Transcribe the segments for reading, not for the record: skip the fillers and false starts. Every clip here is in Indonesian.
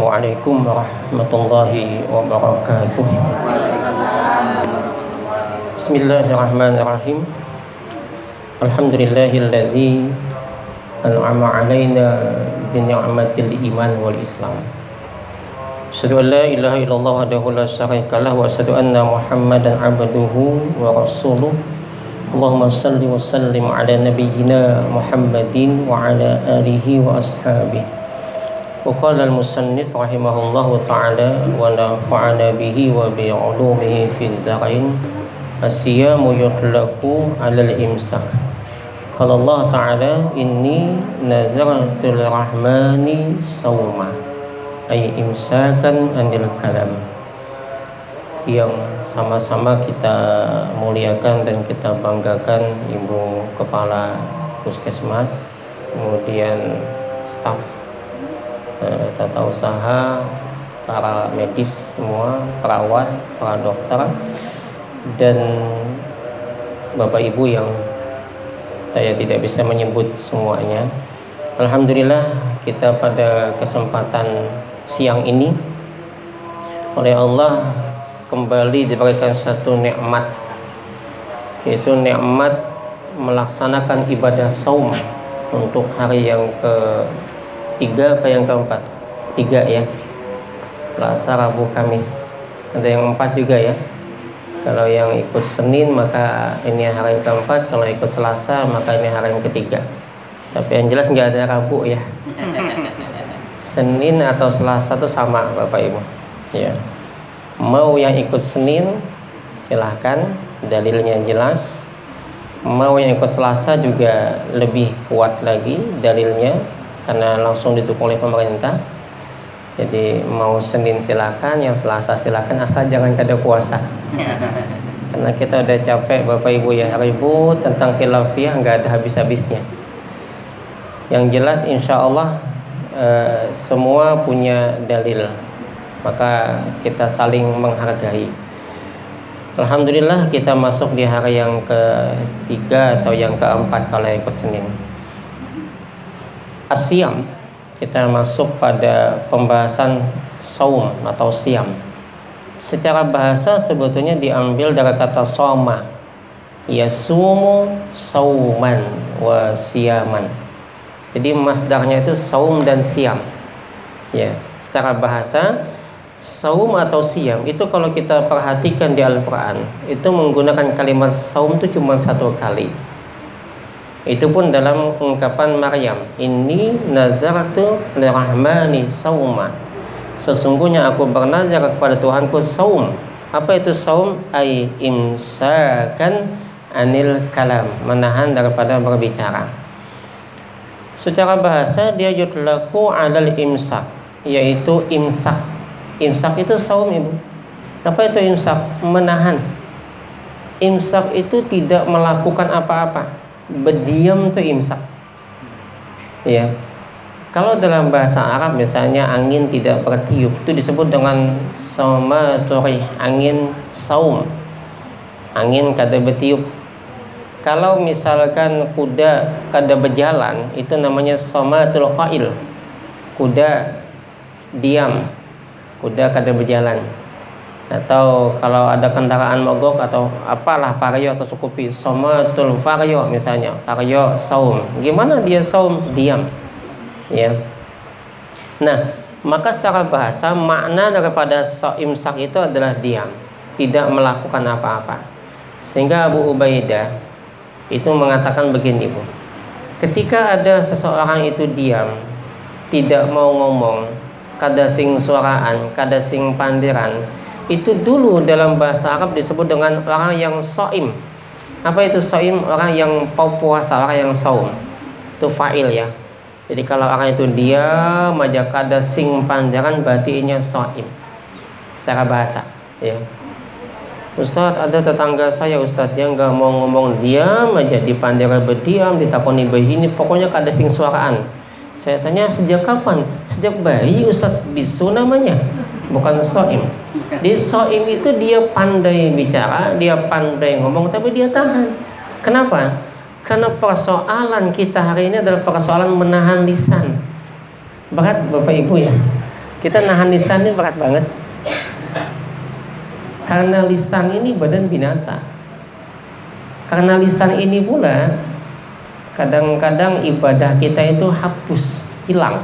Assalamualaikum warahmatullahi wabarakatuh. Bismillahirrahmanirrahim. Alhamdulillahilladzi an'ama 'alaina bi ni'matil iman wal islam. Asyhadu an la ilaha illallah wahdahu la syarikalah wa asyhadu anna Muhammadan 'abduhu wa rasuluh. Allahumma shalli wa sallim ala nabiyyina Muhammadin wa ala alihi wa ashabihi. وقال المصنف رحمه الله تعالى ونفعنا به وبعلومه في الدارين الصيام يطلق على الإمساك قال الله تعالى إني نذرت للرحمن صوما أي إمساكا عن الكلام, yang sama-sama kita muliakan dan kita banggakan Ibu Kepala Puskesmas, kemudian staf tata usaha, para medis semua, perawat, para dokter, dan Bapak Ibu yang saya tidak bisa menyebut semuanya. Alhamdulillah, kita pada kesempatan siang ini oleh Allah kembali diberikan satu nikmat, yaitu nikmat melaksanakan ibadah saum untuk hari yang ketiga apa yang keempat? Tiga ya. Selasa, Rabu, Kamis. Ada yang 4 juga ya. Kalau yang ikut Senin maka ini hari yang keempat, kalau ikut Selasa maka ini hari yang ketiga. Tapi yang jelas nggak ada Rabu ya. Senin atau Selasa itu sama Bapak Ibu. Ya. Mau yang ikut Senin silahkan, dalilnya jelas. Mau yang ikut Selasa juga lebih kuat lagi dalilnya, karena langsung didukung oleh pemerintah. Jadi mau Senin silakan, yang Selasa silakan, asal jangan kada puasa. Karena kita udah capek Bapak Ibu ya, ribut tentang khilafiyah nggak ada habis-habisnya. Yang jelas insya Allah semua punya dalil, maka kita saling menghargai. Alhamdulillah kita masuk di hari yang ketiga atau yang keempat kalau ikut Senin. Asyam, kita masuk pada pembahasan saum atau siam. Secara bahasa sebetulnya diambil dari kata soma, yasumu sauman wa siaman. Jadi masdarnya itu saum dan siam. Ya, secara bahasa saum atau siam itu kalau kita perhatikan di Al-Quran itu menggunakan kalimat saum itu cuma satu kali. Itu pun dalam ungkapan Maryam, inni nazartu lirahmani sauma, sesungguhnya aku bernazar kepada Tuhanku saum. Apa itu saum? Ai imsakan anil kalam, menahan daripada berbicara. Secara bahasa dia yutlaku alal imsak, yaitu imsak. Imsak itu saum Ibu. Apa itu imsak? Menahan. Imsak itu tidak melakukan apa-apa, berdiam itu imsak. Ya. Kalau dalam bahasa Arab misalnya angin tidak bertiup, itu disebut dengan somaturi, angin saum. Angin kada bertiup. Kalau misalkan kuda kada berjalan, itu namanya somatul qail. Kuda diam. Kuda kada berjalan. Atau kalau ada kendaraan mogok atau apalah vario atau sukupi, somatul vario misalnya, vario saum. Gimana dia saum? Diam. Ya. Nah, maka secara bahasa makna daripada imsak itu adalah diam, tidak melakukan apa-apa. Sehingga Abu Ubaidah itu mengatakan begini, Bu. Ketika ada seseorang itu diam, tidak mau ngomong, kada sing suaraan, kada sing pandiran, itu dulu dalam bahasa Arab disebut dengan orang yang shaim. Apa itu shaim? Orang yang puasa, orang yang saum. Itu fa'il ya. Jadi kalau orang itu diam aja kada sing pandangan, berarti inya shaim secara bahasa ya. Ustadz, ada tetangga saya Ustadz yang nggak mau ngomong, diam aja, dipandang berdiam, ditakoni begini, pokoknya kada sing suaraan. Saya tanya, sejak kapan? Sejak bayi Ustadz. Bisu namanya, bukan shaim. Di shaim itu dia pandai bicara, dia pandai ngomong, tapi dia tahan. Kenapa? Karena persoalan kita hari ini adalah persoalan menahan lisan. Berat Bapak Ibu ya. Kita nahan lisan ini berat banget. Karena lisan ini badan binasa. Karena lisan ini pula kadang-kadang ibadah kita itu hapus, hilang.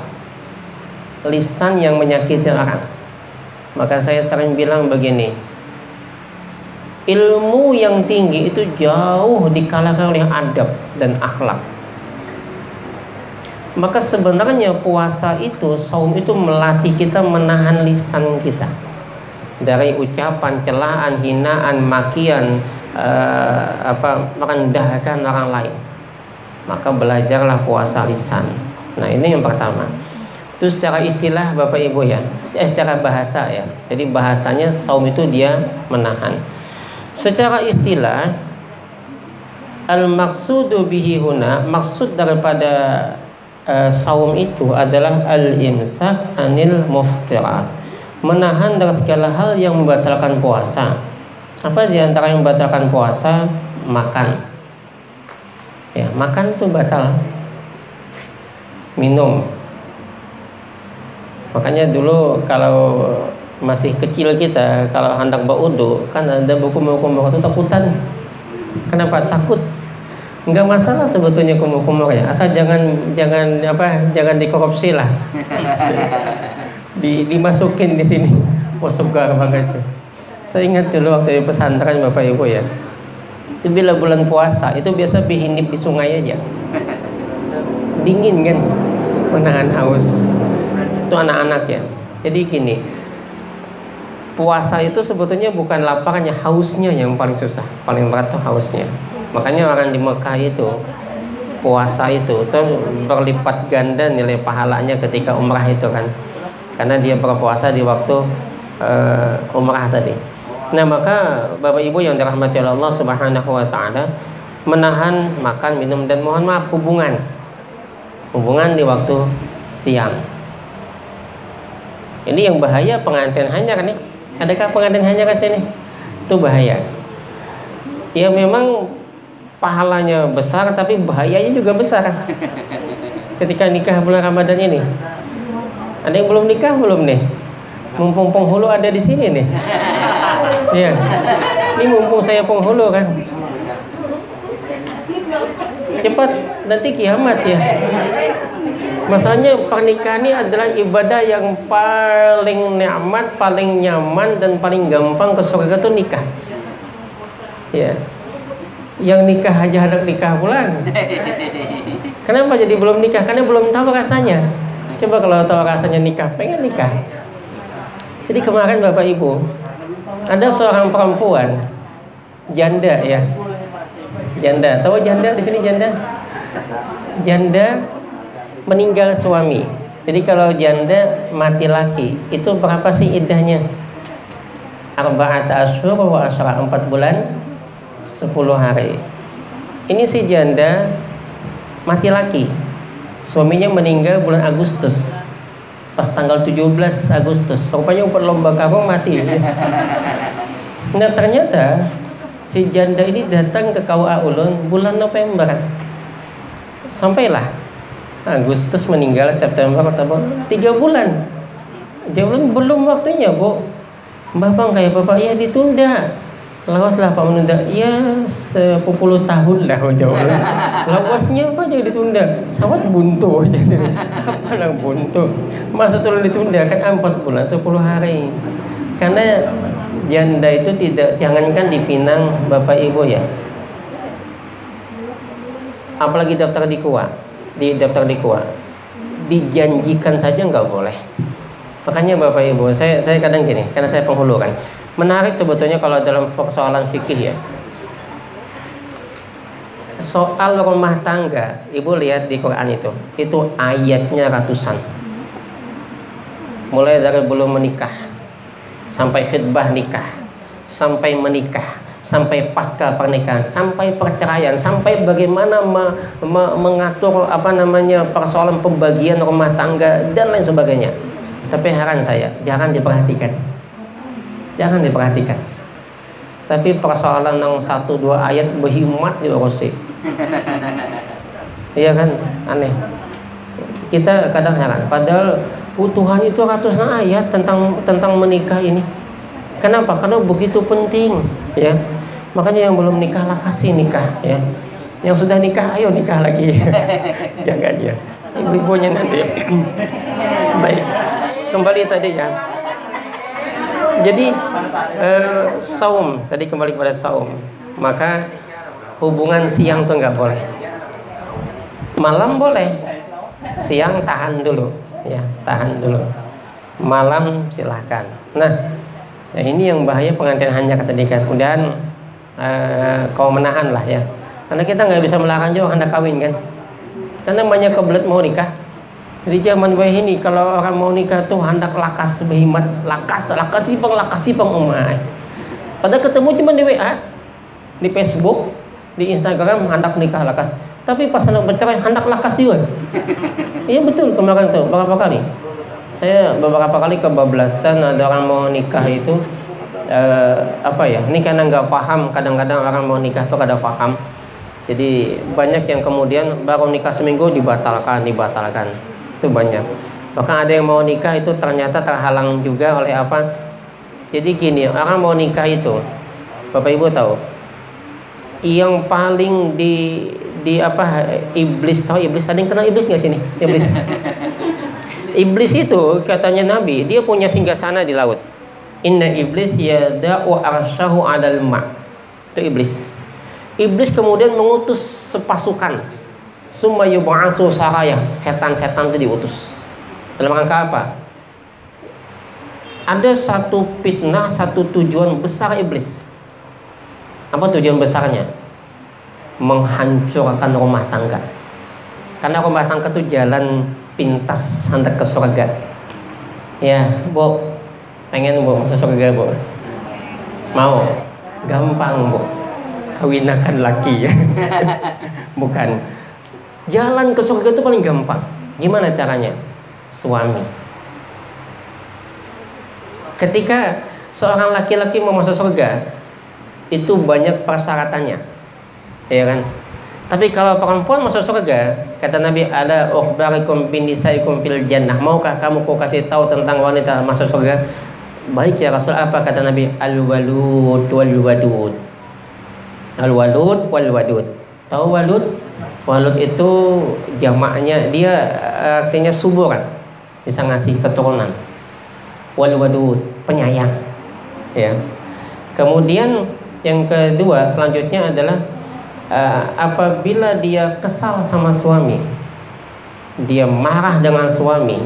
Lisan yang menyakiti orang. Maka saya sering bilang begini, ilmu yang tinggi itu jauh dikalahkan oleh adab dan akhlak. Maka sebenarnya puasa itu, saum itu melatih kita menahan lisan kita dari ucapan, celaan, hinaan, makian, merendahkan orang lain. Maka belajarlah puasa lisan. Nah, ini yang pertama. Itu secara istilah Bapak Ibu ya, secara bahasa ya. Jadi bahasanya saum itu dia menahan. Secara istilah, al-maqsudu bihi huna, maksud daripada saum itu adalah al-imsak anil muftirat, menahan dari segala hal yang membatalkan puasa. Apa di antara yang membatalkan puasa? Makan. Ya, makan itu batal. Minum. Makanya dulu kalau masih kecil kita, kalau hendak berwudu, kan ada buku-buku itu takutan. Kenapa takut? Enggak masalah sebetulnya kumur-kumurnya, asal jangan dikorupsi lah. Dimasukin di sini. Oh, segar banget. Saya ingat dulu waktu di pesantren Bapak Ibu ya. Itu bila bulan puasa itu biasa bihinip di sungai aja. Dingin kan, menahan haus. Itu anak-anak ya. Jadi gini, puasa itu sebetulnya bukan laparnya, hausnya yang paling susah, paling berat tuh hausnya. Makanya orang di Mekah itu puasa itu berlipat ganda nilai pahalanya ketika umrah itu kan, karena dia berpuasa di waktu umrah tadi. Nah, maka Bapak Ibu yang dirahmati Allah Subhanahu wa taala, menahan makan, minum, dan mohon maaf hubungan di waktu siang. Ini yang bahaya pengantin hanyar nih. Adakah pengantin hanyar ke sini? Itu bahaya. Ya memang pahalanya besar, tapi bahayanya juga besar. Ketika nikah bulan Ramadan ini, ada yang belum nikah belum nih? Mumpung penghulu ada di sini nih. Iya. Ini mumpung saya penghulu kan. Cepat nanti kiamat ya. Masalahnya pernikahan ini adalah ibadah yang paling nikmat, paling nyaman, dan paling gampang ke surga itu nikah. Ya. Yang nikah aja hendak nikah pulang. Kenapa jadi belum nikah? Karena belum tahu rasanya. Coba kalau tahu rasanya nikah, pengen nikah. Jadi kemarin Bapak Ibu, ada seorang perempuan janda ya. Janda, tahu janda di sini janda? Janda meninggal suami. Jadi kalau janda mati laki, itu berapa sih iddahnya? 4 asyhur wa asyra, 4 bulan 10 hari. Ini si janda mati laki. Suaminya meninggal bulan Agustus. Pas tanggal 17 Agustus, rupanya lomba karung mati. Nah, ternyata si janda ini datang ke KUA Ulun bulan November. Sampailah Agustus meninggal, September, Oktober, 3 bulan. Dia bilang belum waktunya, Bu. Bapak kayak bapak, ya ditunda. Lawaslah Pak menunda. Ya 10 tahun lah jauh. Lawasnya apa aja ditunda? Sawat buntu aja sih. Apa lah buntu? Masa turun ditunda kan 4 bulan 10 hari. Karena janda itu tidak, jangankan dipinang Bapak Ibu ya. Apalagi daftar di KUA, dijanjikan saja nggak boleh. Makanya Bapak Ibu, saya kadang gini, karena saya penghulu kan, menarik sebetulnya kalau dalam persoalan fikih ya. Soal rumah tangga, Ibu lihat di Quran itu ayatnya ratusan. Mulai dari belum menikah, sampai khidbah nikah, sampai menikah, sampai pasca pernikahan, sampai perceraian, sampai bagaimana mengatur persoalan pembagian rumah tangga dan lain sebagainya. Tapi heran saya, jangan diperhatikan. Tapi persoalan yang 1-2 ayat berhimat diurusi. Iya kan, aneh. Kita kadang heran. Padahal Tuhan itu ratusan ayat tentang menikah ini. Kenapa? Karena begitu penting, ya. Makanya yang belum nikah lah kasih nikah, ya. Yang sudah nikah, ayo nikah lagi. Jangan ya. Ibu-ibunya nanti. Baik. Kembali tadi ya. Jadi saum, tadi kembali kepada saum. Maka hubungan siang tuh nggak boleh. Malam boleh. Siang tahan dulu, ya, tahan dulu. Malam silahkan. Nah, ini yang bahaya pengantin hanya tadi kan. Kemudian kau menahan lah ya. Karena kita nggak bisa melarang juga hendak kawin kan. Karena banyak kebelet mau nikah. Jadi zaman ini kalau orang mau nikah tuh hendak lakas behimat, lakas sipang umai. Padahal ketemu cuma di WA, di Facebook, di Instagram hendak nikah lakas. Tapi pas hendak bercerai hendak lakas juga. Iya betul, kemarin tuh beberapa kali. Saya beberapa kali kebablasan ada orang mau nikah itu ini karena nggak paham. Kadang-kadang orang mau nikah tuh kada paham. Jadi banyak yang kemudian baru nikah seminggu dibatalkan. Itu banyak. Bahkan ada yang mau nikah itu ternyata terhalang juga oleh apa? Jadi gini, orang mau nikah itu, Bapak Ibu tahu, yang paling iblis, tahu iblis? Ada yang kenal iblis nggak sini? Iblis. Iblis itu katanya Nabi, dia punya singgasana di laut. Inna iblis yada'u arsyahu 'alal ma'. Itu iblis. Iblis kemudian mengutus sepasukan. Summa yub'atsu saraya. Setan-setan itu diutus. Dalam rangka apa? Ada satu fitnah, satu tujuan besar iblis. Apa tujuan besarnya? Menghancurkan rumah tangga. Karena rumah tangga itu jalan pintas hendak ke surga. Ya, Bu. Pengen Bu masuk surga, Bu? Mau? Gampang, Bu. Kawinakan laki ya. Bukan. Jalan ke surga itu paling gampang. Gimana caranya? Suami. Ketika seorang laki-laki mau masuk surga, itu banyak persyaratannya, ya kan? Tapi kalau perempuan masuk surga, kata Nabi, ala ukhbarikum binisaikum fil jannah. Maukah kamu ku kasih tahu tentang wanita masuk surga? Baik ya Rasul, apa kata Nabi? Al-walud wal wadud. Al-walud wal wadud. Tahu walud? Walud itu jamaknya, dia artinya subur, bisa ngasih keturunan. Wal wadud, penyayang, ya. Kemudian yang kedua selanjutnya adalah apabila dia kesal sama suami, dia marah dengan suami,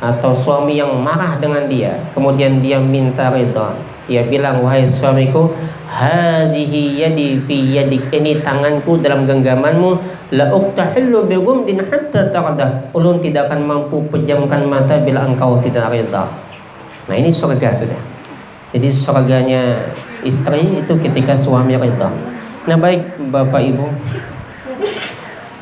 atau suami yang marah dengan dia, kemudian dia minta ridha, dia bilang, wahai suamiku, hadhihi yadi fi yadik, ini tanganku dalam genggamanmu, la uktahillu bi ghumdin hatta tarda, ulun tidak akan mampu pejamkan mata bila engkau tidak ridha. Nah, ini surga sudah. Jadi surganya istri itu ketika suami ridha. Nah, baik Bapak Ibu.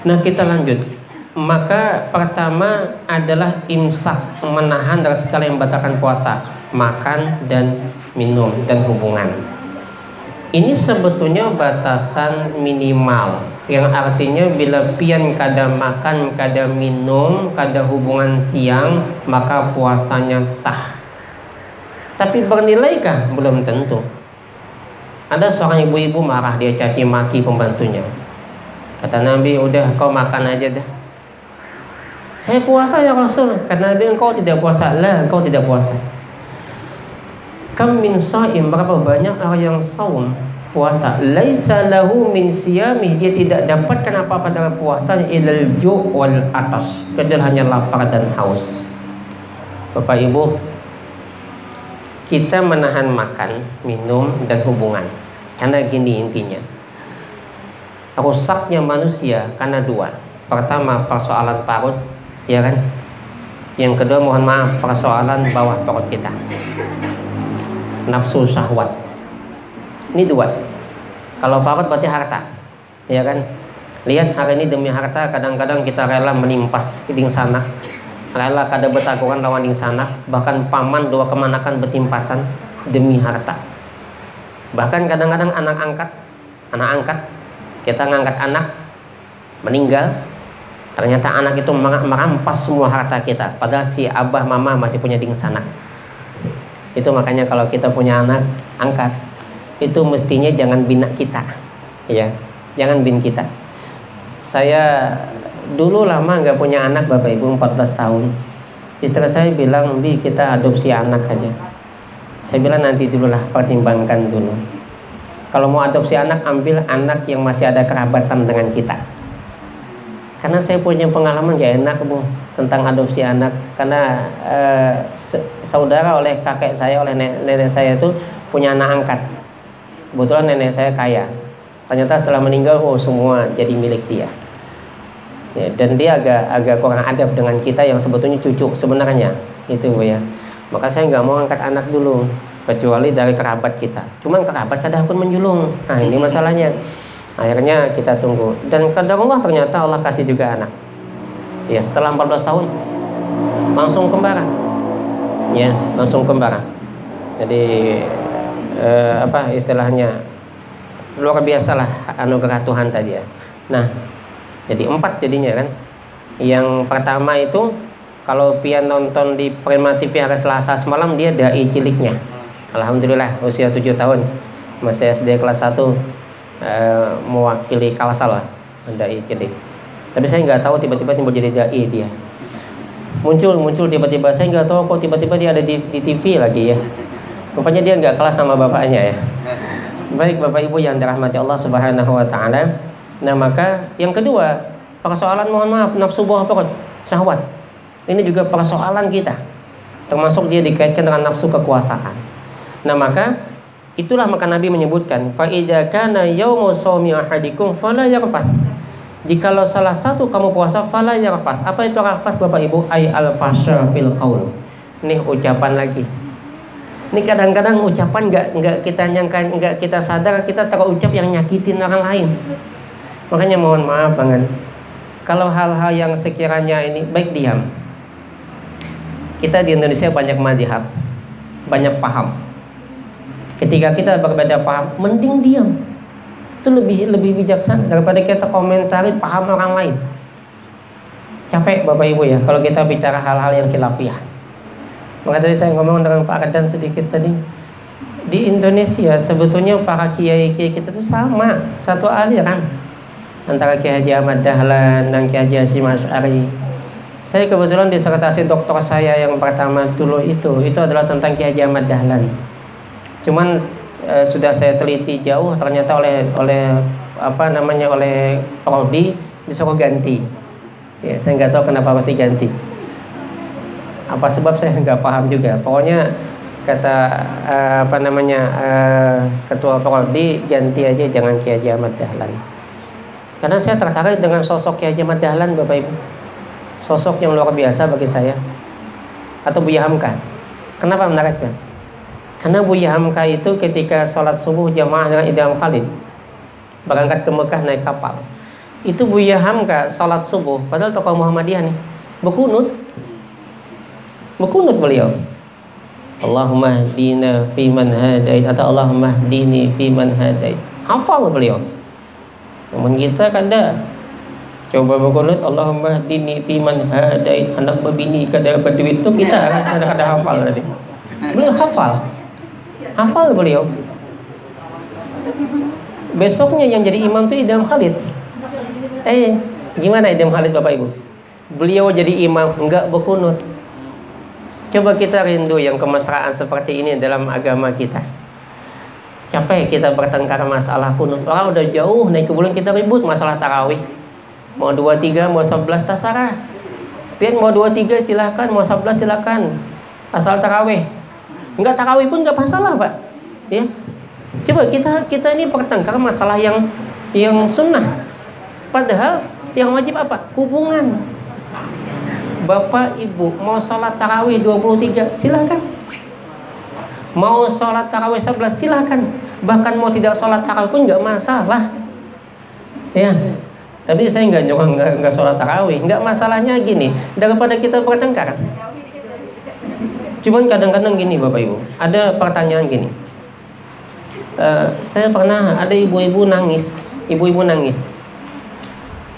Nah, kita lanjut. Maka pertama adalah imsak, menahan dari segala yang membatalkan puasa, makan dan minum dan hubungan. Ini sebetulnya batasan minimal, yang artinya bila pian kada makan, kada minum, kada hubungan siang, maka puasanya sah. Tapi bernilaikah? Belum tentu. Ada seorang ibu-ibu marah, dia caci maki pembantunya. Kata Nabi, udah kau makan aja dah. Saya puasa ya Rasul. Kata Nabi, engkau tidak puasa. Lah, engkau tidak puasa. Kam min sha'im, berapa banyak orang yang saum, puasa, laisa lahu min siyamih, dia tidak dapatkan apa-apa dari puasanya ilal ju' wal atas, kecuali hanya lapar dan haus. Bapak Ibu, kita menahan makan, minum, dan hubungan karena gini intinya, rusaknya manusia karena dua. Pertama, persoalan parut, ya kan? Yang kedua, mohon maaf, persoalan bawah perut kita, nafsu syahwat. Ini dua. Kalau parut berarti harta, ya kan? Lihat hari ini demi harta kadang-kadang kita rela menimpas ding sana, rela kada betakuran lawan ding sana, bahkan paman dua kemanakan betimpasan demi harta. Bahkan kadang-kadang anak angkat kita ngangkat anak meninggal, Ternyata anak itu merampas semua harta kita, padahal si abah mama masih punya dingsanak. Itu makanya kalau kita punya anak angkat, itu mestinya jangan bina kita, ya, jangan bin kita. Saya dulu lama nggak punya anak Bapak Ibu, 14 tahun. Istri saya bilang, Bi, kita adopsi anak aja. Saya bilang nanti dulu lah, pertimbangkan dulu. Kalau mau adopsi anak, ambil anak yang masih ada kerabatan dengan kita. Karena saya punya pengalaman gak enak Bu tentang adopsi anak. Karena saudara oleh kakek saya, oleh nenek saya itu punya anak angkat. Kebetulan nenek saya kaya. Ternyata setelah meninggal, semua jadi milik dia. Ya, dan dia agak kurang adab dengan kita yang sebetulnya cucu sebenarnya. Itu Bu ya. Maka saya nggak mau angkat anak dulu, kecuali dari kerabat kita. Cuman kerabat kadang pun menjulung. Nah ini masalahnya. Akhirnya kita tunggu. Dan qadarullah ternyata Allah kasih juga anak. Ya setelah 14 tahun langsung kembaran. Ya langsung kembaran. Jadi apa istilahnya, luar biasa lah anugerah Tuhan tadi ya. Nah jadi 4 jadinya kan. Yang pertama itu kalau pian nonton di Prima TV hari Selasa semalam, dia dai ciliknya. Alhamdulillah usia 7 tahun, masih SD kelas 1, mewakili Kalsel lah, dai cilik. Tapi saya nggak tahu tiba-tiba jadi dai dia. Muncul tiba-tiba, saya nggak tahu kok tiba-tiba dia ada di TV lagi ya. Rupanya dia nggak kelas sama bapaknya ya. Baik Bapak Ibu yang dirahmati Allah Subhanahu wa taala. Nah, maka yang kedua, persoalan mohon maaf nafsu bawah perut, syahwat. Ini juga persoalan kita. Termasuk dia dikaitkan dengan nafsu kekuasaan. Nah, maka itulah maka Nabi menyebutkan, fa idza kana yaumu shaumi ahadikum fala yarfas. Jikalau salah satu kamu puasa fala yarfas. Apa itu rafas Bapak Ibu? Ay al-fasha fil qaul. Ini ucapan lagi. Ini kadang-kadang ucapan enggak kita nyangka, enggak kita sadar kita terucap yang nyakitin orang lain. Makanya mohon maaf banget. Kalau hal-hal yang sekiranya ini baik diam. Kita di Indonesia banyak madhab, banyak paham. Ketika kita berbeda paham, mending diam. Itu lebih bijaksana daripada kita komentari paham orang lain. Capek Bapak Ibu ya kalau kita bicara hal-hal yang khilafiyah. Maka tadi saya ngomong dengan Pak Ardan sedikit tadi. Di Indonesia sebetulnya para kiai-kiai kita itu sama, satu aliran antara Kiai Haji Ahmad Dahlan dan Kiai Haji Hasyim Asy'ari. Saya kebetulan disertasi doktor saya yang pertama dulu itu adalah tentang Kiai Haji Ahmad Dahlan. Cuman sudah saya teliti jauh, ternyata oleh prodi disuruh ganti. Ya, saya nggak tahu kenapa harus diganti. Apa sebab saya nggak paham juga. Pokoknya kata ketua prodi ganti aja, jangan Kiai Haji Ahmad Dahlan. Karena saya tertarik dengan sosok Kiai Haji Ahmad Dahlan Bapak Ibu. Sosok yang luar biasa bagi saya. Atau Buya Hamka. Kenapa menariknya? Karena Buya Hamka itu ketika sholat subuh jamaah dengan Idham Khalid, berangkat ke Mekah naik kapal. Itu Buya Hamka sholat subuh, padahal tokoh Muhammadiyah nih, berkunut beliau. Allahumma hdina fiman hadait atau Allahumma hdini fiman hadait. Hafal beliau. Namun kita kada coba berkunut Allahumma hdini fiman hadait, anak berbini kada berduit itu kita kada hafal tadi. Beliau hafal beliau. Besoknya yang jadi imam itu Idham Khalid. Gimana Idham Khalid Bapak Ibu? Beliau jadi imam enggak berkunut. Coba kita rindu yang kemesraan seperti ini dalam agama kita. Capek kita bertengkar masalah kunut. Orang udah jauh naik ke bulan kita ribut masalah tarawih. Mau 23, mau 11 tasarah. Pian mau 23 silakan, mau 11 silakan. Asal tarawih. Enggak tarawih pun enggak masalah, Pak. Ya. Coba kita ini bertengkar masalah yang sunnah. Padahal yang wajib apa? Hubungan. Bapak Ibu mau sholat tarawih 23 silakan. Mau sholat tarawih 11 silakan. Bahkan mau tidak sholat tarawih pun enggak masalah. Ya. Tapi saya enggak sholat tarawih. Enggak masalahnya gini, daripada kita bertengkar. Cuman kadang-kadang gini Bapak Ibu, ada pertanyaan gini. Saya pernah ada ibu-ibu nangis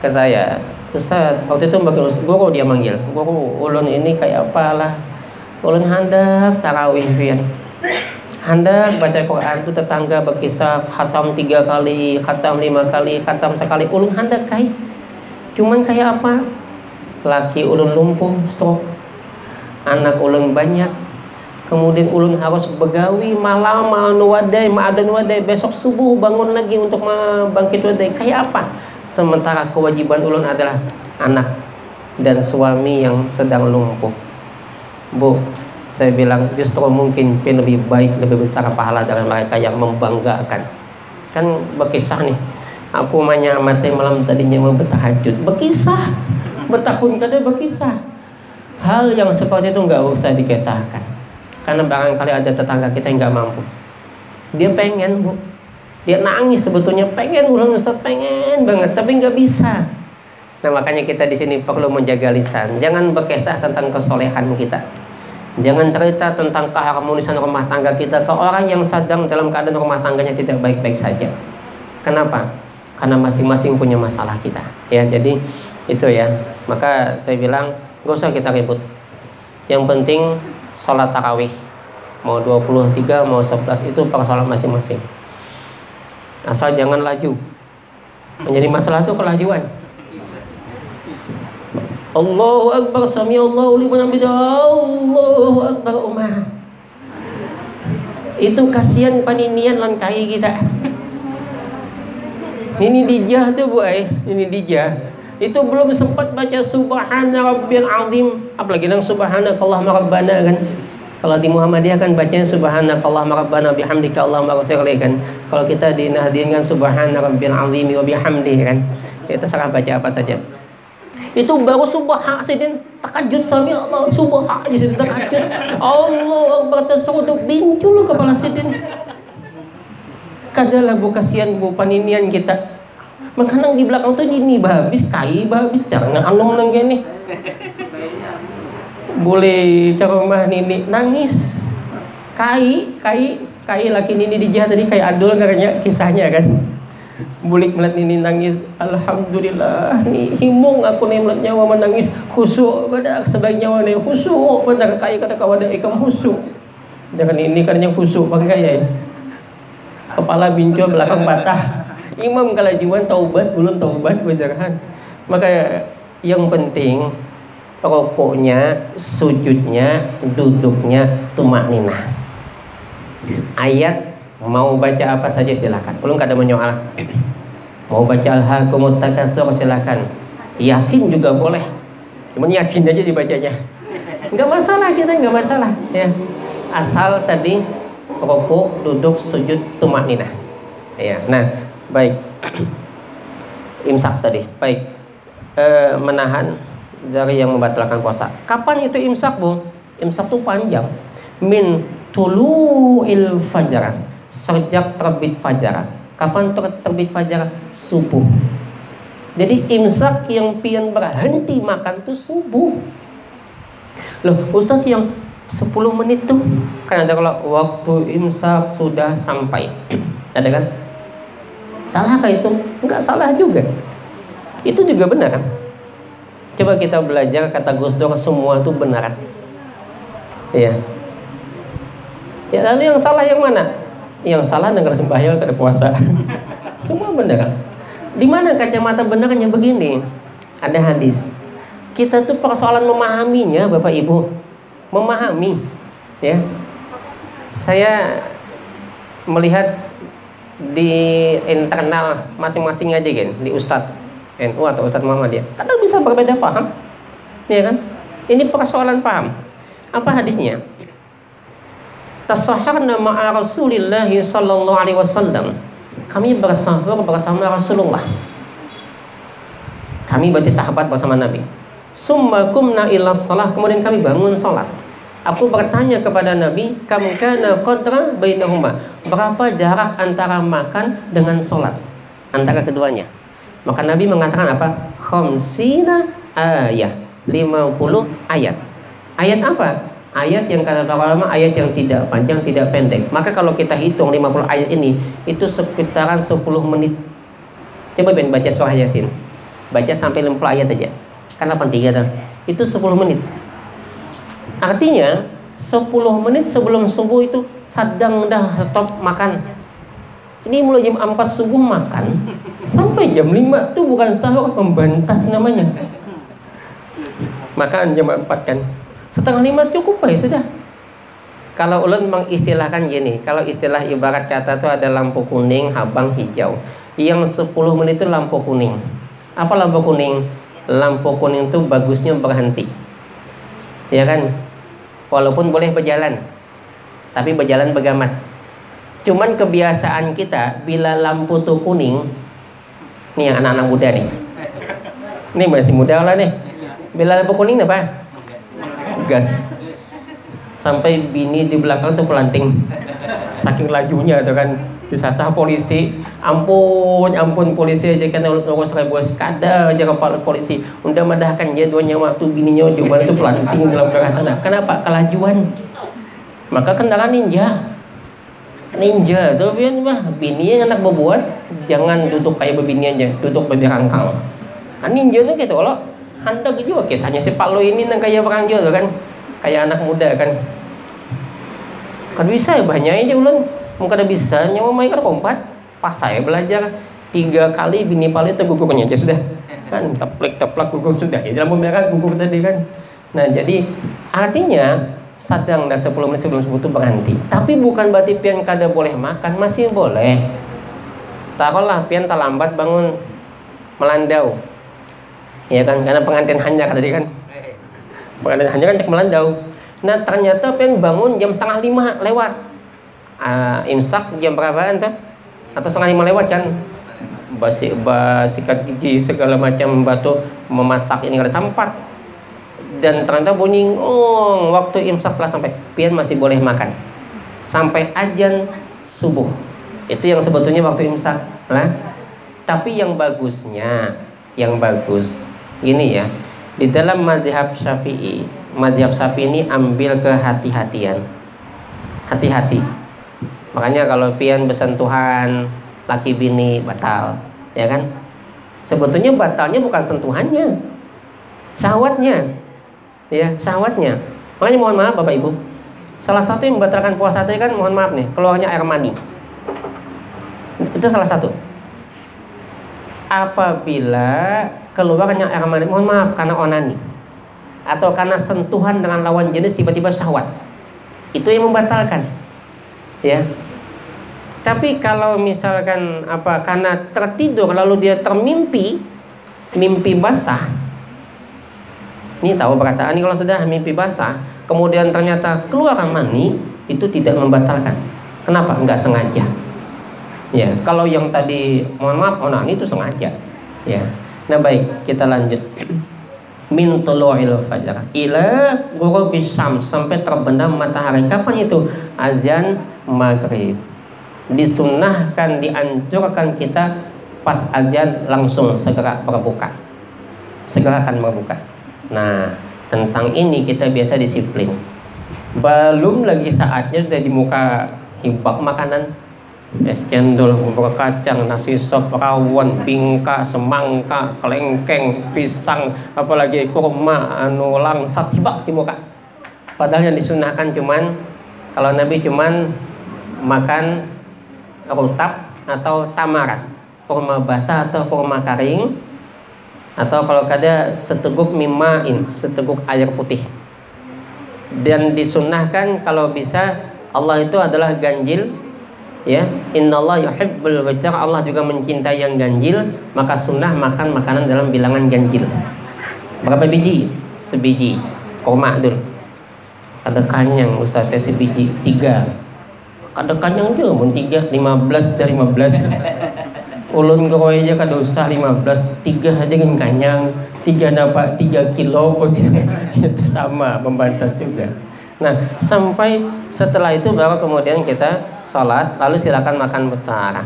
ke saya. Ustaz, waktu itu guru dia manggil, guru ulun ini kayak apalah, ulun hendak tarawih pian, hendak baca Quran itu tetangga berkisah khatam 3 kali, khatam 5 kali, khatam sekali, ulun hendak kai, cuman kayak apa, laki ulun lumpuh, stroke, anak ulun banyak, kemudian ulun harus begawi malam ma'adan wadai, besok subuh bangun lagi untuk bangkit wadai, kayak apa? Sementara kewajiban ulun adalah anak dan suami yang sedang lumpuh. Bu, saya bilang justru mungkin lebih baik, lebih besar pahala dari mereka yang membanggakan. Kan berkisah nih, aku menyamati malam tadinya mau bertahajud, berkisah, bertahun kada berkisah. Hal yang seperti itu nggak usah dikisahkan, karena barangkali ada tetangga kita yang nggak mampu. Dia pengen, Bu, dia nangis sebetulnya, pengen ulang Ustaz, pengen banget, tapi nggak bisa. Nah makanya kita di sini perlu menjaga lisan. Jangan berkisah tentang kesolehan kita. Jangan cerita tentang keharmonisan rumah tangga kita ke orang yang sedang dalam keadaan rumah tangganya tidak baik-baik saja. Kenapa? Karena masing-masing punya masalah kita. Ya, jadi itu ya. Maka saya bilang nggak usah kita ribut. Yang penting sholat tarawih, mau 23 mau 11 itu persoalan masing-masing. Asal jangan laju. Menjadi masalah itu kelajuan. Allahu Akbar, sami Allahu liman hamidah, Allahu Akbar umar. Itu kasihan paninian lan kai kita. Ini dijah tuh Bu ini dijah. Itu belum sempat baca subhana rabbiyal azim, apalagi nang subhanakallahumma rabbana kan. Kalau di Muhammadiyah kan bacanya subhanakallahumma rabbana bihamdika allahumma ghfirli kan. Kalau kita di Nahdien kan subhana rabbil azim wa bihamdihi kan. Itu serah baca apa saja. Itu baru subha sidin takajud sami Allah, subha sidin takajud. Allah akbar tasawuf bincul kepala sidin. Kadalah Bu, kasihan Bu paninian kita. Makanya di belakang tuh ini babis kai babis jangan anu nang gini. Boleh ke rumah Nini nangis, kai laki Nini dijah tadi kayak adul katanya kisahnya kan. Bulik melihat Nini nangis, alhamdulillah nih himung aku nih melihat nyawa menangis khusyuk pada sebaik nyawa nih khusyuk pada kai kata kawan ikam khusyuk. Jangan ini katanya khusyuk bangga ya. Kepala bincul belakang patah. Imam kelajuan taubat belum taubat bejarahan. Maka yang penting rokoknya, sujudnya, duduknya tumakninah. Ayat mau baca apa saja silakan. Belum kada menyoal. Mau baca Alhaakumut Takatsur silakan. Yasin juga boleh. Cuman Yasin aja dibacanya. Enggak masalah kita, enggak masalah ya. Asal tadi rokok, duduk, sujud, tumakninah. Ya. Nah, baik. Imsak tadi. Baik. Menahan dari yang membatalkan puasa. Kapan itu imsak, Bu? Imsak itu panjang. Min tulu'il fajar, sejak terbit fajar. Kapan terbit fajar? Subuh. Jadi imsak yang pian berhenti makan itu subuh. Loh, Ustaz yang 10 menit tuh kan ada kalau waktu imsak sudah sampai. Ada kan? Salah kah itu? Enggak salah juga. Itu juga benar kan? Coba kita belajar kata Gus Dur, semua itu benar. Iya. Ya, lalu yang salah yang mana? Yang salah dengar sembahyang kada puasa. Semua benar. Di mana kacamata benarnya begini? Ada hadis. Kita tuh persoalan memahaminya, Bapak Ibu. Memahami, ya. Saya melihat di internal masing-masing aja kan, di Ustadz NU atau Ustadz Muhammadiyah, kadang bisa berbeda paham, ya kan? Ini persoalan paham. Apa hadisnya? Tasahharna ma'a Rasulillah sallallahu alaihi wasallam. Kami bersahur bersama Rasulullah. Kami berarti sahabat bersama Nabi. Summa kumna ila shalah, kemudian kami bangun salat. Aku bertanya kepada Nabi, kam kana qadra bainahuma, berapa jarak antara makan dengan salat antara keduanya? Maka Nabi mengatakan apa? Khamsina ayat, 50 ayat. Ayat apa? Ayat yang kata para ulama ayat yang tidak panjang, tidak pendek. Maka kalau kita hitung 50 ayat ini, itu sekitaran 10 menit. Coba baca surah Yasin. baca sampai 50 ayat aja. Kan 83 tuh. Itu 10 menit. Artinya 10 menit sebelum subuh itu sedang dah stop makan. Ini mulai jam 4 subuh makan sampai jam 5 tuh bukan sahur, membantas namanya. Makan jam 4 kan. Setengah 5 cukup ya sudah. Kalau ulun mengistilahkan gini, kalau istilah ibarat kata itu ada lampu kuning, habang, hijau. Yang 10 menit itu lampu kuning. Apa lampu kuning? Lampu kuning itu bagusnya berhenti. Ya kan? Walaupun boleh berjalan, tapi berjalan begamat. Cuman kebiasaan kita bila lampu tuh kuning, nih yang anak-anak muda nih, ini masih muda lah nih. Bila lampu kuning apa? Gas. Sampai bini di belakang tuh pelanting, saking lajunya tuh kan. Disasah polisi, ampun polisi aja kan urus bos kada aja kepala polisi. Udah madahkan dia 2 nyawa tuh bininya juga tuh pelanting dalam belakang sana. Kenapa? Kelajuan. Maka kendaraan ninja tuh biar mah bini yang anak berbuat jangan duduk kayak begini aja, duduk babi rangkang. Kan ninja tuh gitu kalau hendak juga kisahnya si Pak Lo ini nang kayak perang juga kan, kayak anak muda kan. Kan bisa ya banyak aja ulun. Mungkin ada bisa nyawa mereka kompat. Pas saya belajar 3 kali bini paling itu gugurnya aja sudah kan, teplak gugur sudah ya dalam mereka gugur tadi kan. Nah jadi artinya sedang dah 10 menit sebelum subuh itu berhenti. Tapi bukan berarti pian kada boleh makan, masih boleh. Taruhlah pian terlambat bangun melandau, ya kan, karena pengantin hanyak tadi kan, pengantin hanyak kan cek melandau. Nah ternyata pian bangun jam 4:30 lewat. Imsak jam berapaan tuh? Atau 4:30 lewat kan? Sikat gigi segala macam batu memasak ini kada sempat. Dan ternyata bunyi waktu imsak telah sampai, pian masih boleh makan sampai azan subuh. Itu yang sebetulnya waktu imsak lah. Tapi yang bagus gini ya, di dalam mazhab Syafi'i ini ambil kehati-hatian, hati-hati. Makanya kalau pian bersentuhan laki bini batal, ya kan? Sebetulnya batalnya bukan sentuhannya, syahwatnya, ya syahwatnya. Makanya mohon maaf Bapak Ibu, salah satu yang membatalkan puasa tadi kan, mohon maaf nih, keluarnya air mani. Itu salah satu. Apabila keluarnya air mani, mohon maaf karena onani atau karena sentuhan dengan lawan jenis tiba-tiba syahwat, itu yang membatalkan. Ya. Tapi kalau misalkan karena tertidur lalu dia termimpi mimpi basah. Ini tahu perkataan ini, kalau sudah mimpi basah kemudian ternyata keluar mani, itu tidak membatalkan. Kenapa? Enggak sengaja. Ya, kalau yang tadi mohon maaf onani itu sengaja. Ya. Nah, baik, kita lanjut. Min tulu'il fajar ila ghurubis syams, sampai terbenam matahari. Kapan itu? Azan maghrib. Disunnahkan, dianjurkan kita pas azan langsung segera berbuka, segera akan berbuka. Nah, tentang ini kita biasa disiplin. Belum lagi saatnya sudah di muka hibak makanan, es cendol, bubur kacang, nasi sop, rawon, bingka, semangka, kelengkeng, pisang, apalagi kurma, langsat hibak di muka. Padahal yang disunahkan cuman, kalau Nabi cuman makan rutab atau tamarat, kurma basah atau kurma kering, atau kalau kada seteguk mimain, seteguk air putih. Dan disunahkan kalau bisa, Allah itu adalah ganjil. Ya, innallaha yuhibbul wajar, Allah juga mencintai yang ganjil, maka sunnah makan makanan dalam bilangan ganjil. Berapa biji? Sebiji. Kurma dulu. Kada kanyang Ustaz, sebiji 3. Kada kanyang juga mun 3, 15 dari 15. Ulun goy aja kada usah 15, 3 aja kan kanyang. 3 dapat 3 kilo itu sama, membantas juga. Nah, sampai setelah itu baru kemudian kita sholat, lalu silakan makan besar.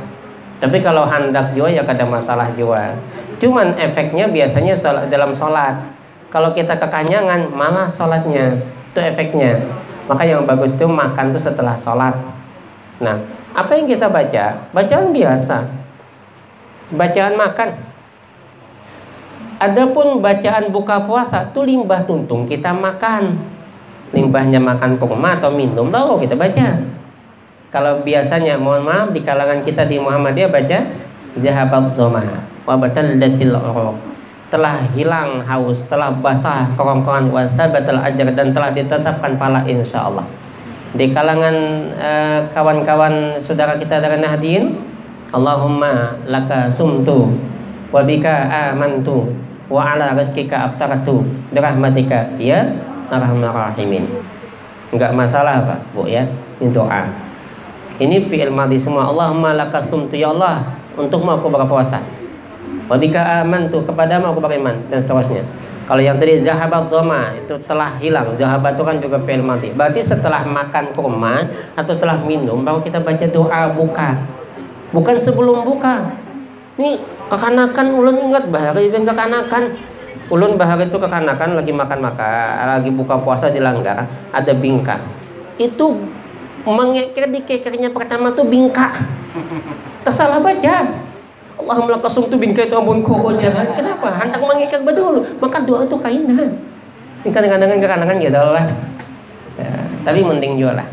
Tapi kalau hendak juga ya kada masalah juga. Cuman efeknya biasanya dalam sholat. Kalau kita kekanyangan malah sholatnya, itu efeknya. Maka yang bagus itu makan tuh setelah sholat. Nah, apa yang kita baca? Bacaan biasa, bacaan makan. Adapun bacaan buka puasa itu limbah tuntung kita makan. Limbahnya makan kurma atau minum lalu kita baca. Kalau biasanya mohon maaf di kalangan kita di Muhammadiyah baca zahabat dhama wa batallatil uruq. Telah hilang haus, telah basah kerongkongan, wa sabatal ajr, dan telah ditetapkan pahala insyaallah. Di kalangan kawan-kawan saudara kita dari Nahdien, Allahumma laka sumtu wa bika amantu wa ala rizqika aftaratu birahmatika ya arhamar rahimin. Enggak masalah Pak Bu ya, ini doa. Ini fi'il madhi semua. Allahumma laka sumtu, ya Allah, untukmu aku berpuasa. Wa bika amantu, kepadamu aku beriman, dan seterusnya. Kalau yang tadi zahabat dhama itu telah hilang. Zahabat itu kan juga fi'il madhi. Berarti setelah makan kurma atau setelah minum baru kita baca doa buka. Bukan sebelum buka. Ini kekanakan ulun ingat bahari ben kekanakan. Ulun bahari itu kekanakan lagi makan-makan, lagi buka puasa dilanggar, ada bingka. Itu mengeker di kekernya pertama tuh bingka. Tersalah baca. Allahumma lakasum tu bingka itu ampun kau jangan. Kenapa? Hendak mengeker dulu. Maka doa itu kainan. Ini kadang-kadang kekanakan gitu lah. Ya, tapi mending juga lah.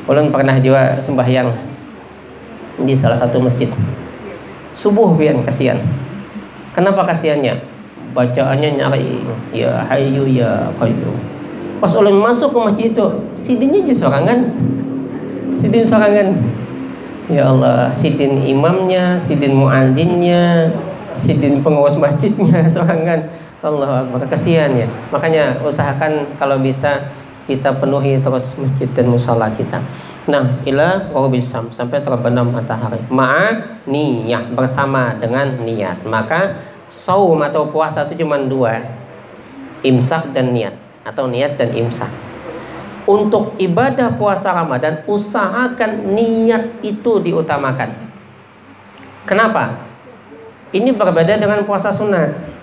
Ulun pernah juga sembahyang di salah satu masjid. Subuh pian kasihan. Kenapa kasihannya? Bacaannya nyari ya hayyu ya qayyum. Pas ulun masuk ke masjid itu, sidinnya justru sorangan. Sidin sorangan. Ya Allah, sidin imamnya, sidin muadzinnya, sidin pengawas masjidnya sorangan. Allah Akbar, kasihan ya. Makanya usahakan kalau bisa kita penuhi terus masjid dan musala kita. Nah, ila ghurubisam, sampai terbenam matahari. Ma'a niyah, bersama dengan niat. Maka saum atau puasa itu cuma dua, imsak dan niat, atau niat dan imsak. Untuk ibadah puasa Ramadan usahakan niat itu diutamakan. Kenapa? Ini berbeda dengan puasa sunat.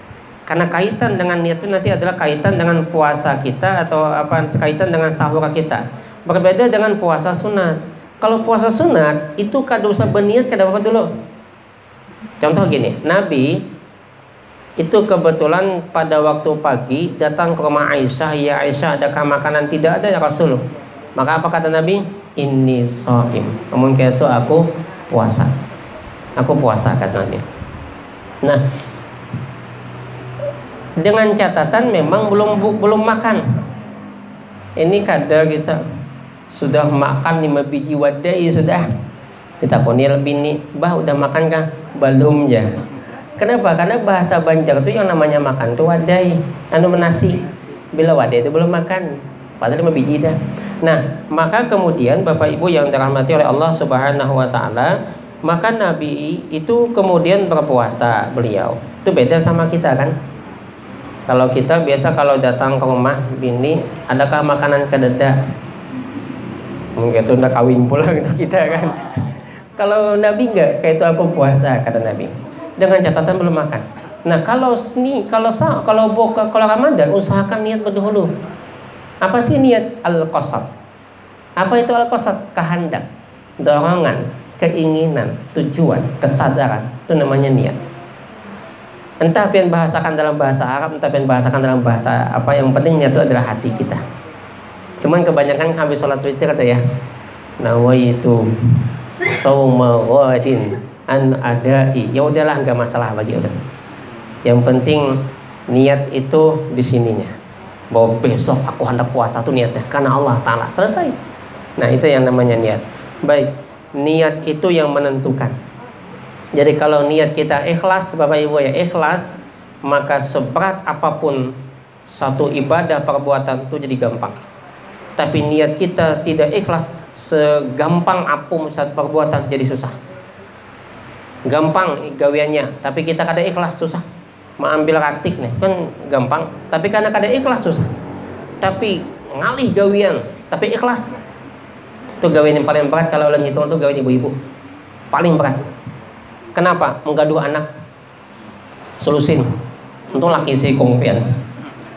Karena kaitan dengan niat itu nanti adalah kaitan dengan puasa kita atau apa, kaitan dengan sahur kita. Berbeda dengan puasa sunat. Kalau puasa sunat itu kada usah berniat, kada apa dulu. Contoh gini, Nabi itu kebetulan pada waktu pagi datang ke rumah Aisyah. Ya Aisyah, adakah makanan? Tidak ada ya Rasul. Maka apa kata Nabi? Inni shaim. Mungkin itu aku puasa. Aku puasa kata Nabi. Nah, dengan catatan memang belum makan. Ini kadar kita sudah makan 5 biji wadai sudah. Kita ponil bini, bah udah makan kah? Belum ya. Kenapa? Karena bahasa Banjar itu yang namanya makan tuh wadai, anu menasi. Bila wadai itu belum makan, padahal 5 biji dah. Nah, maka kemudian Bapak Ibu yang dirahmati oleh Allah Subhanahu wa taala, maka Nabi itu kemudian berpuasa beliau. Itu beda sama kita kan? Kalau kita biasa kalau datang ke rumah bini, adakah makanan kededa? Mungkin itu udah kawin pula gitu kita kan. Kalau Nabi enggak, kayak itu aku puasa kata Nabi. Dengan catatan belum makan. Nah, kalau Ramadan usahakan niat berdahulu. Apa sih niat al-qasad? Apa itu al-qasad? Kehendak, dorongan, keinginan, tujuan, kesadaran. Itu namanya niat. Entah pian bahasakan dalam bahasa Arab, entah pian bahasakan dalam bahasa apa, yang penting niat itu adalah hati kita. Cuman kebanyakan habis sholat witir kata ya, nawaitu sauma ghadin an adai. Ya udahlah, nggak masalah bagi udah. Yang penting niat itu di sininya. Bahwa besok aku hendak puasa tuh niatnya karena Allah Ta'ala. Selesai. Nah, itu yang namanya niat. Baik, niat itu yang menentukan. Jadi kalau niat kita ikhlas, Bapak Ibu ya, ikhlas, maka seberat apapun satu ibadah perbuatan itu jadi gampang. Tapi niat kita tidak ikhlas, segampang apapun satu perbuatan jadi susah. Gampang gawiannya, tapi kita kada ikhlas susah. Mau ambil raktik nih kan gampang, tapi karena kada ikhlas susah. Tapi ngalih gawian, tapi ikhlas, itu gawian yang paling berat. Kalau ulang hitung itu gawian ibu-ibu paling berat. Kenapa? Menggaduh anak solusin untuk laki si kongpian.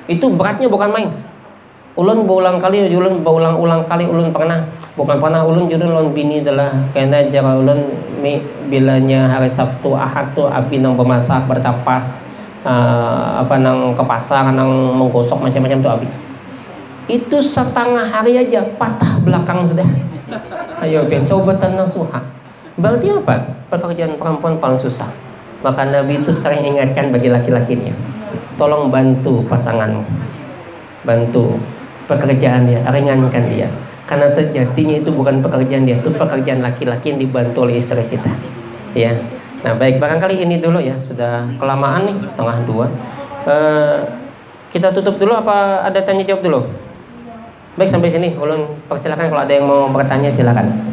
Itu beratnya bukan main. Ulun berulang kali ulun pernah, bukan pernah ulun judul ulun bini adalah karena jara ulun bilanya hari Sabtu Ahad tuh abi nang bemasak bertapas apa nang ke pasar nang menggosok macam-macam tuh abi. Itu setengah hari aja patah belakang sudah. Ayo ben taubatan nasuha. Berarti apa? Pekerjaan perempuan paling susah. Maka Nabi itu sering ingatkan bagi laki-lakinya, tolong bantu pasanganmu, bantu pekerjaan dia, ringankan dia. Karena sejatinya itu bukan pekerjaan dia, itu pekerjaan laki-laki yang dibantu oleh istri kita. Ya. Nah baik, barangkali ini dulu ya, sudah kelamaan nih, 1:30. Kita tutup dulu apa ada tanya jawab dulu? Baik, sampai sini. Ulun persilakan kalau ada yang mau bertanya silakan.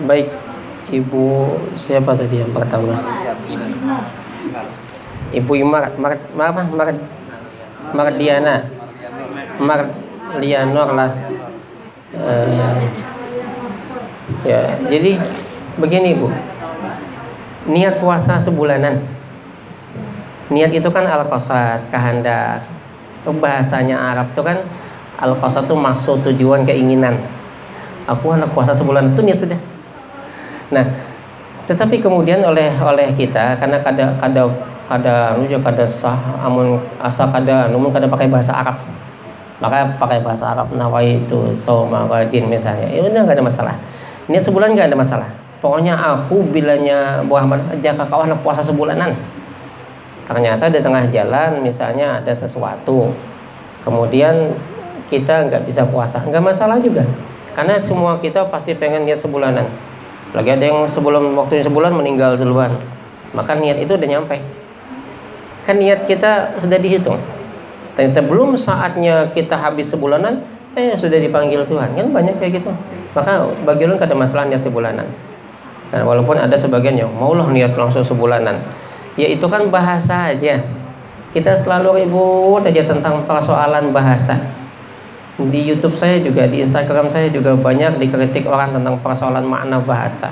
Baik, Ibu siapa tadi yang pertama? Ibu Mardiana Marlianor lah. Ya, jadi begini Bu, niat puasa sebulanan. Niat itu kan al-qasad, kehendak. Bahasanya Arab itu kan al-qasad itu maksud, tujuan, keinginan. Aku hendak puasa sebulan itu niat sudah. Nah, tetapi kemudian oleh kita karena kada sah amun asa kada namun kada pakai bahasa Arab. Maka pakai bahasa Arab nawaitu shauma ghadin misalnya. Ya udah enggak ada masalah. Niat sebulan enggak ada masalah. Pokoknya aku bilanya Muhammad jaka kau hendak puasa sebulanan. Ternyata di tengah jalan misalnya ada sesuatu. Kemudian kita enggak bisa puasa. Enggak masalah juga. Karena semua kita pasti pengen niat sebulanan. Lagi ada yang sebelum waktunya sebulan meninggal duluan, maka niat itu udah nyampe. Kan niat kita sudah dihitung. Ternyata belum saatnya kita habis sebulanan, sudah dipanggil Tuhan. Kan banyak kayak gitu. Maka bagi ulun kada masalah niat sebulanan. Nah, walaupun ada sebagian yang maulah niat langsung sebulanan. Ya itu kan bahasa aja. Kita selalu ribut aja tentang persoalan bahasa. Di YouTube saya juga, di Instagram saya juga banyak dikritik orang tentang persoalan makna bahasa,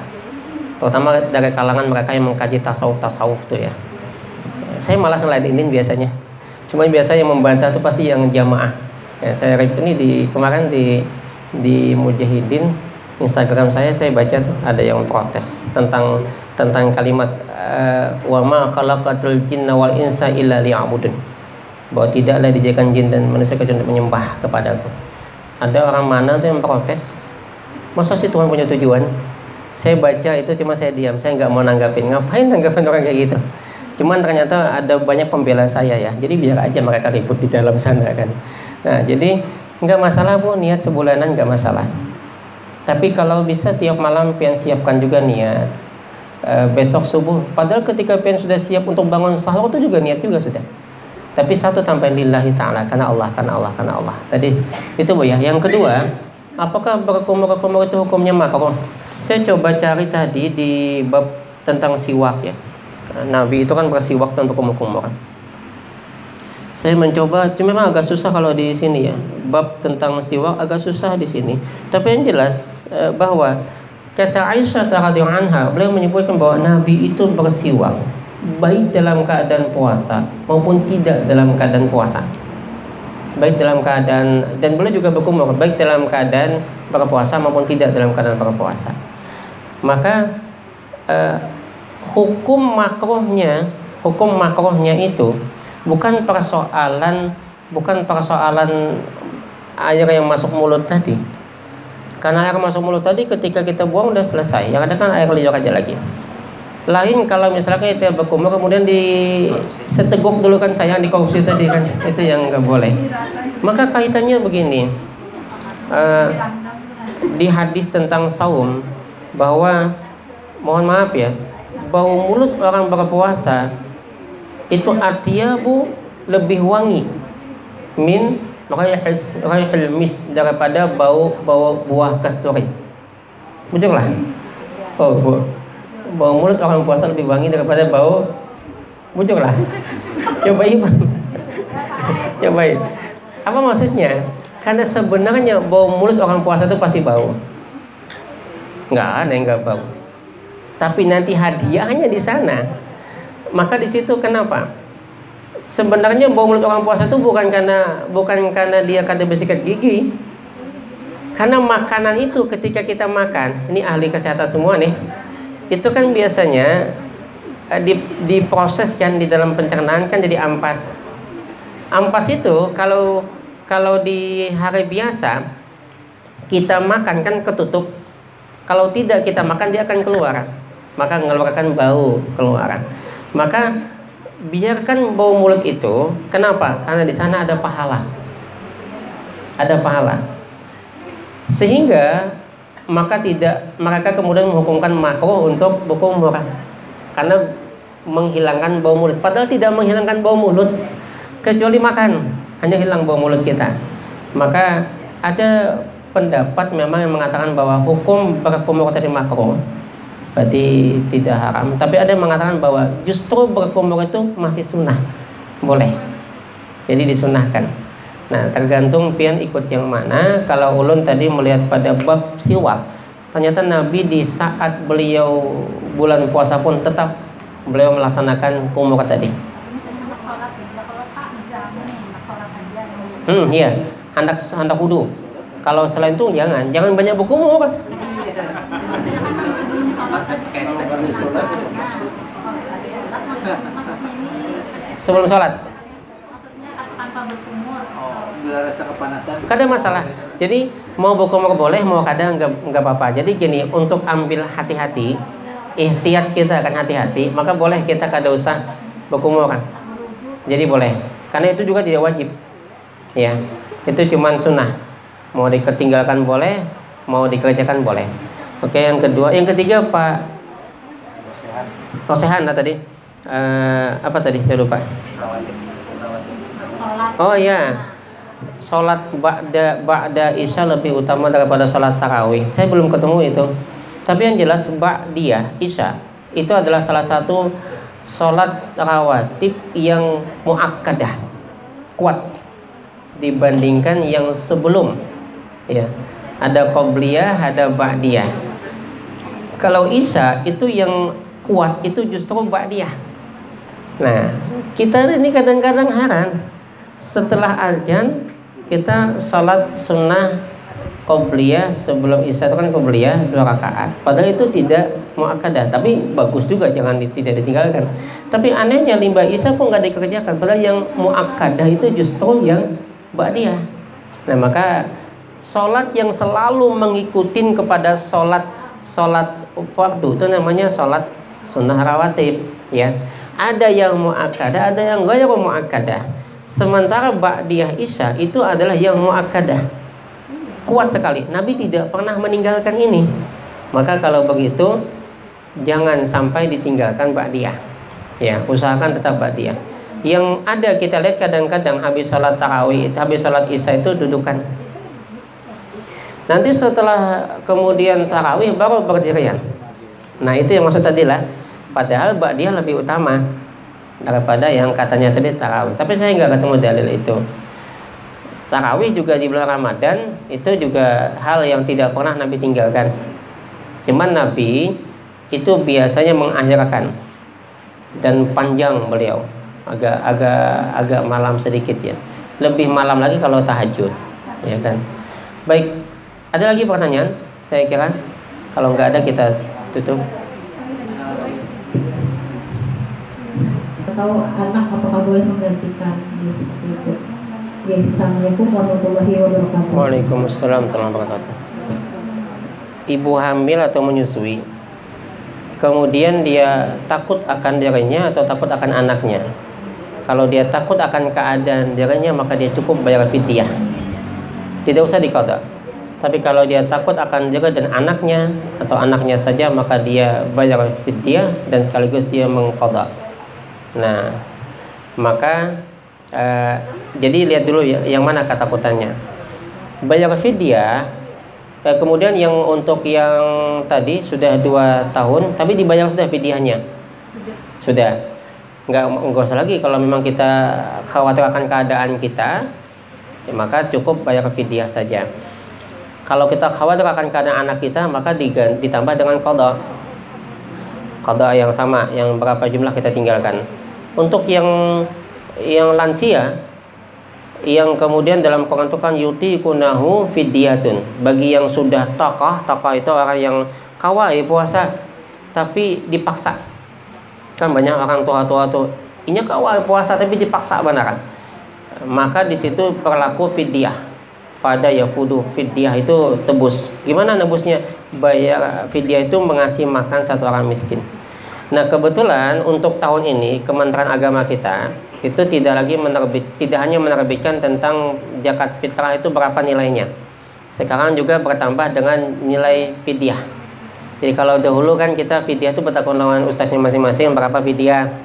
terutama dari kalangan mereka yang mengkaji tasawuf tuh ya. Saya malas ngeladenin biasanya, cuma biasa yang membantah tuh pasti yang jamaah. Ya, saya ini kemarin di Mujahidin Instagram saya baca tuh ada yang protes tentang kalimat wa ma khalaqatul jinna wal insa illa liya'budun, bahwa tidaklah dijadikan jin dan manusia kecuali untuk menyembah kepadaku. Ada orang mana tuh yang protes, masa sih Tuhan punya tujuan? Saya baca itu cuma saya diam, saya nggak mau nanggapin. Ngapain nanggapin orang kayak gitu? Cuman ternyata ada banyak pembela saya ya, jadi biar aja mereka ribut di dalam sana kan. Nah jadi nggak masalah Bu, niat sebulanan nggak masalah. Tapi kalau bisa tiap malam pian siapkan juga niat besok subuh. Padahal ketika pian sudah siap untuk bangun sahur itu juga niat juga sudah. Tapi satu tanpa lillahi ta'ala, karena Allah. Tadi itu Bu ya. Yang kedua, apakah berkumur-kumur itu hukumnya makruh? Saya coba cari tadi di bab tentang siwak ya. Nabi itu kan bersiwak dan berkumur-kumur. Saya mencoba, cuma memang agak susah kalau di sini ya. Bab tentang siwak agak susah di sini. Tapi yang jelas bahwa kata Aisyah radhiyallahu anha, beliau menyebutkan bahwa Nabi itu bersiwak baik dalam keadaan puasa maupun tidak dalam keadaan puasa. Baik dalam keadaan, dan beliau juga berkumur baik dalam keadaan berpuasa maupun tidak dalam keadaan berpuasa. Maka hukum makruhnya itu bukan persoalan air yang masuk mulut tadi. Karena air masuk mulut tadi ketika kita buang udah selesai. Yang ada kan air liur aja lagi. Lain kalau misalnya itu berkumur kemudian seteguk dulu kan sayang di korupsi tadi kan, itu yang nggak boleh. Maka kaitannya begini, di hadis tentang saum bahwa mohon maaf ya, bau mulut orang berpuasa itu atyabu lebih wangi min raihil mis daripada bau buah kasturi. Betul lah. Bau mulut orang puasa lebih wangi daripada bau bujur lah. Cobain. Apa maksudnya? Karena sebenarnya bau mulut orang puasa itu pasti bau. Nggak ada yang nggak bau. Tapi nanti hadiahnya di sana. Maka di situ kenapa? Sebenarnya bau mulut orang puasa itu bukan karena dia kada bersikat gigi. Karena makanan itu ketika kita makan, ini ahli kesehatan semua nih, itu kan biasanya diproses kan di dalam pencernaan kan jadi ampas. Ampas itu kalau di hari biasa kita makan kan ketutup. Kalau tidak kita makan dia akan keluar, maka mengeluarkan bau keluaran. Maka biarkan bau mulut itu. Kenapa? Karena di sana ada pahala. Ada pahala. Sehingga mereka kemudian menghukumkan makruh untuk berkumur karena menghilangkan bau mulut. Padahal tidak menghilangkan bau mulut, kecuali makan, hanya hilang bau mulut kita. Maka ada pendapat memang yang mengatakan bahwa hukum berkumur tadi makruh, berarti tidak haram. Tapi ada yang mengatakan bahwa justru berkumur itu masih sunnah, boleh. Jadi disunahkan. Nah, tergantung pian ikut yang mana. Kalau ulun tadi melihat pada bab siwak, ternyata Nabi di saat beliau bulan puasa pun tetap beliau melaksanakan kumur tadi. Iya, hendak wudu. Kalau selain itu jangan banyak berkumur. Sebelum sholat. Rasa kepanasan. Kada masalah. Jadi mau berkumur boleh, mau kada enggak apa-apa. Jadi gini, untuk ambil hati-hati, ihtiyat kita akan hati-hati, maka boleh kita kada usah berkumur kan. Jadi boleh. Karena itu juga tidak wajib. Ya. Itu cuma sunnah. Mau diketinggalkan boleh, mau dikerjakan boleh. Oke, yang kedua, yang ketiga Pak Tosehan tadi. Apa tadi saya lupa. Oh ya. Salat ba'da isya lebih utama daripada salat tarawih. Saya belum ketemu itu. Tapi yang jelas ba'diyah isya itu adalah salah satu salat rawatib yang muakkadah, kuat dibandingkan yang sebelum. Ya. Ada qabliyah, ada ba'diyah. Kalau isya itu yang kuat itu justru ba'diyah. Nah, kita ini kadang-kadang heran. Setelah azan kita sholat sunnah qobliyah sebelum isya itu kan qobliyah 2 rakaat. Padahal itu tidak muakkadah, tapi bagus juga, jangan tidak ditinggalkan. Tapi anehnya limbah isya pun nggak dikerjakan. Padahal yang muakkadah itu justru yang ba'diyah. Nah, maka sholat yang selalu mengikutin kepada sholat fardu itu namanya sholat sunnah rawatib. Ya, ada yang muakkadah, ada yang ghairu muakkadah. Sementara ba'diyah isya itu adalah yang muakkadah, kuat sekali. Nabi tidak pernah meninggalkan ini. Maka kalau begitu jangan sampai ditinggalkan ba'diyah. Ya, usahakan tetap ba'diyah. Yang ada kita lihat kadang-kadang habis salat tarawih, habis salat isya itu dudukan. Nanti setelah kemudian tarawih baru berdirian. Nah, itu yang maksud tadi lah. Padahal ba'diyah lebih utama daripada yang katanya tadi tarawih. Tapi saya nggak ketemu dalil itu. Tarawih juga di bulan Ramadan itu juga hal yang tidak pernah Nabi tinggalkan. Cuman Nabi itu biasanya mengakhirkan dan panjang beliau, agak malam sedikit ya. Lebih malam lagi kalau tahajud, ya kan. Baik, ada lagi pertanyaan? Saya kira kalau nggak ada kita tutup. Atau anak apakah boleh menggantikan dia seperti itu? Ya, Assalamualaikum warahmatullahi wabarakatuh. Waalaikumsalam warahmatullahi wabarakatuh. Ibu hamil atau menyusui, kemudian dia takut akan dirinya atau takut akan anaknya. Kalau dia takut akan keadaan dirinya, maka dia cukup bayar fidyah, tidak usah diqadha. Tapi kalau dia takut akan diri dan anaknya atau anaknya saja, maka dia bayar fidyah dan sekaligus dia mengqadha. Nah, maka jadi lihat dulu ya, yang mana ketakutannya. Bayar fidyah, kemudian yang untuk yang tadi sudah 2 tahun, tapi dibayar sudah fidyahnya. Sudah. Enggak usah lagi kalau memang kita khawatir akan keadaan kita, ya maka cukup bayar fidyah saja. Kalau kita khawatir akan keadaan anak kita, maka ditambah dengan qadha. Qadha yang sama, yang berapa jumlah kita tinggalkan. Untuk yang lansia yang kemudian dalam Quran itu kan yutikunahu fidyatun, bagi yang sudah tokoh itu orang yang kawai puasa tapi dipaksa. Kan banyak orang tua tuh ini kawai puasa tapi dipaksa beneran, maka di situ berlaku fidyah. Pada yafudu, fidyah itu tebus. Gimana nebusnya? Bayar fidyah itu mengasih makan satu orang miskin. Nah, kebetulan untuk tahun ini Kementerian Agama kita itu tidak hanya menerbitkan tentang zakat fitrah itu berapa nilainya. Sekarang juga bertambah dengan nilai fidyah. Jadi kalau dahulu kan kita fidyah itu bertakun lawan ustadznya masing-masing berapa fidyah.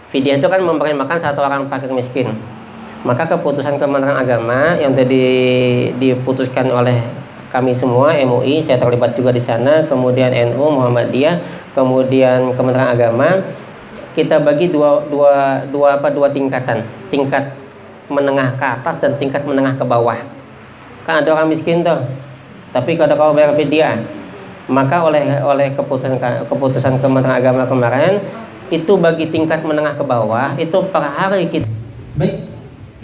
Fidyah itu kan memberi makan satu orang fakir miskin. Maka keputusan Kementerian Agama yang tadi diputuskan oleh kami semua, MUI, saya terlibat juga di sana, kemudian NU, Muhammadiyah, kemudian Kementerian Agama, kita bagi dua tingkatan, tingkat menengah ke atas dan tingkat menengah ke bawah. Kan ada orang miskin tuh, tapi kalau kau bayar fidyah, maka oleh keputusan Kementerian Agama kemarin itu bagi tingkat menengah ke bawah itu per hari kita. Baik,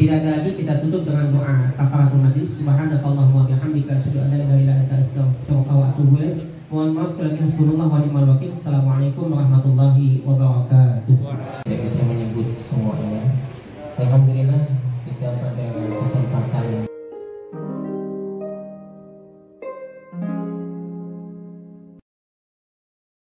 tidak ada lagi, kita tutup dengan doa kafaratul majlis. Subhanakallahumma wa bihamdika asyhadu an la ilaha illa anta astaghfiruka wa atubu ilaik. Mohon maaf kalau hasbunallah wa ni'mal wakil. Assalamualaikum warahmatullahi wabarakatuh.